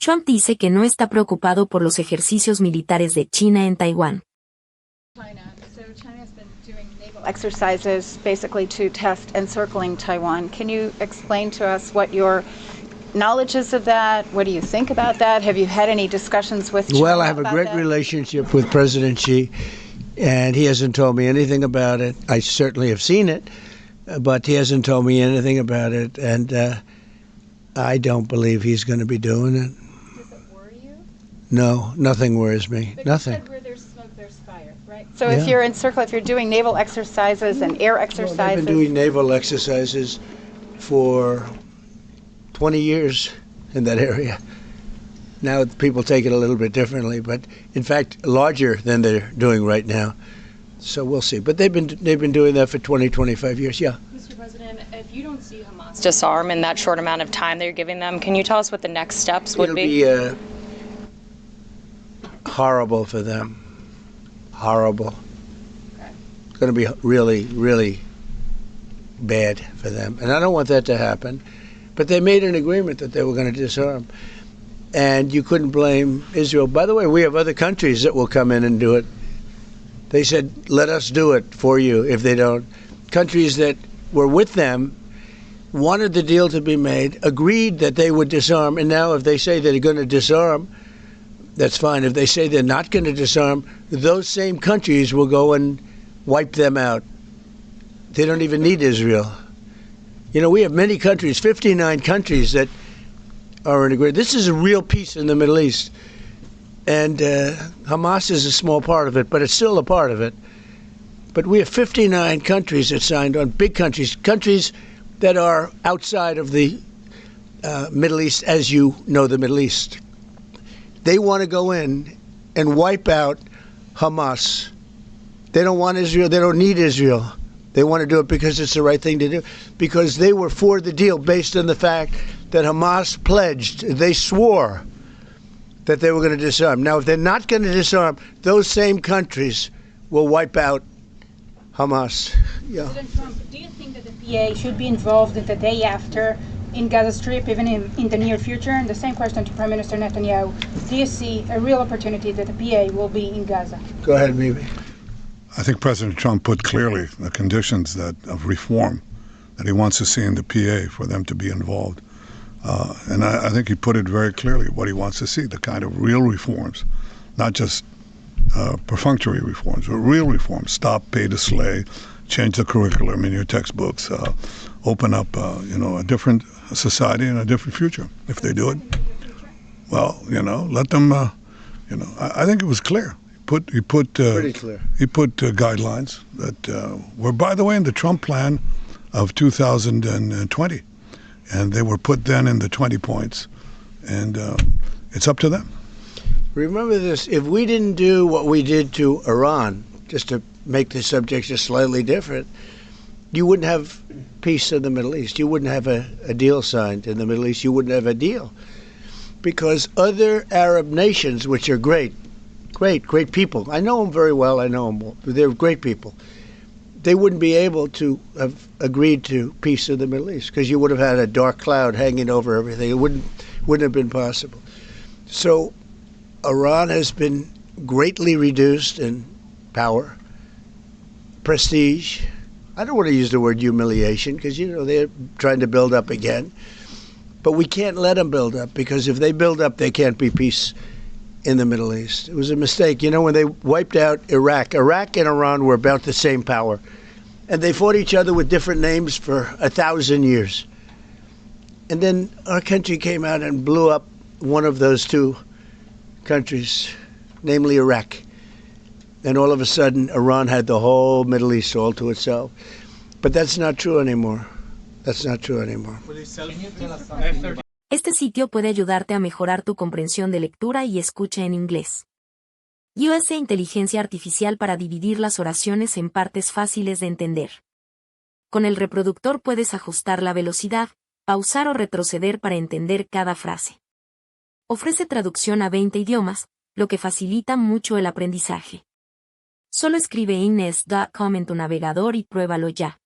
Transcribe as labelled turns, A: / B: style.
A: Trump dice que no está preocupado por los ejercicios militares de China en Taiwán.
B: Exercises basically to test encircling Taiwan. Can you explain to us what your knowledge is of that? What do you think about that? Have you had any discussions with China?
C: Well, I have a great relationship with President Xi, and he hasn't told me anything about it. I certainly have seen it, but he hasn't told me anything about it, and I don't believe he's going to be doing it.
B: Does it worry you?
C: No, nothing worries me.
B: But
C: nothing.
B: You said where there's smoke, there's fire, right? So if you're if you're doing naval exercises and air exercises.
C: Well, they've been doing naval exercises for 20 years in that area. Now people take it a little bit differently, but in fact larger than they're doing right now. So we'll see. But they've been doing that for 20, 25 years. Yeah.
D: Mr. President, if you don't see Hamas disarm in that short amount of time that you're giving them, can you tell us what the next steps would be?
C: It'll be horrible for them. Horrible.
D: Okay.
C: It's going to be really, really bad for them. And I don't want that to happen. But they made an agreement that they were going to disarm. And you couldn't blame Israel. By the way, we have other countries that will come in and do it. They said, let us do it for you if they don't. Countries that were with them wanted the deal to be made, agreed that they would disarm. And now if they say they're going to disarm, that's fine. If they say they're not going to disarm, those same countries will go and wipe them out. They don't even need Israel. You know, we have many countries, 59 countries that are in agreement. This is a real peace in the Middle East. And Hamas is a small part of it, but it's still a part of it. But we have 59 countries that signed on, big countries, countries that are outside of the Middle East, as you know the Middle East. They want to go in and wipe out Hamas. They don't want Israel. They don't need Israel. They want to do it because it's the right thing to do, because they were for the deal based on the fact that Hamas pledged, they swore that they were going to disarm. Now, if they're not going to disarm, those same countries will wipe out Hamas.
E: Yeah. President Trump, do you think that the PA should be involved in the day after in Gaza Strip, even in the near future? And the same question to Prime Minister Netanyahu. Do you see a real opportunity that the PA will be in Gaza?
C: Go ahead, Mimi.
F: I think President Trump put clearly the conditions of reform that he wants to see in the PA for them to be involved. And I think he put it very clearly what he wants to see, the kind of real reforms, not just perfunctory reforms, but real reforms. Stop pay to slay, change the curriculum in your textbooks, open up a different society and a different future. If they do it, well, let them, I think it was clear. He put
C: pretty clear.
F: He put guidelines that were, by the way, in the Trump plan of 2020, and they were put then in the 20 points, and it's up to them.
C: Remember this: if we didn't do what we did to Iran, just to make the subject just slightly different, you wouldn't have peace in the Middle East. You wouldn't have a deal signed in the Middle East. You wouldn't have a deal, because other Arab nations, which are great people. I know them very well. I know them. They're great people. They wouldn't be able to have agreed to peace in the Middle East because you would have had a dark cloud hanging over everything. It wouldn't have been possible. So Iran has been greatly reduced in power, prestige. I don't want to use the word humiliation because, they're trying to build up again. But we can't let them build up, because if they build up, there can't be peace in the Middle East. It was a mistake. When they wiped out Iraq and Iran were about the same power. And they fought each other with different names for 1,000 years. And then our country came out and blew up one of those two countries, namely Iraq. And all of a sudden, Iran had the whole Middle East all to itself. But that's not true anymore. That's not true anymore.
A: Este sitio puede ayudarte a mejorar tu comprensión de lectura y escucha en inglés. USA Inteligencia Artificial para dividir las oraciones en partes fáciles de entender. Con el reproductor puedes ajustar la velocidad, pausar o retroceder para entender cada frase. Ofrece traducción a 20 idiomas, lo que facilita mucho el aprendizaje. Solo escribe inglés.com en tu navegador y pruébalo ya.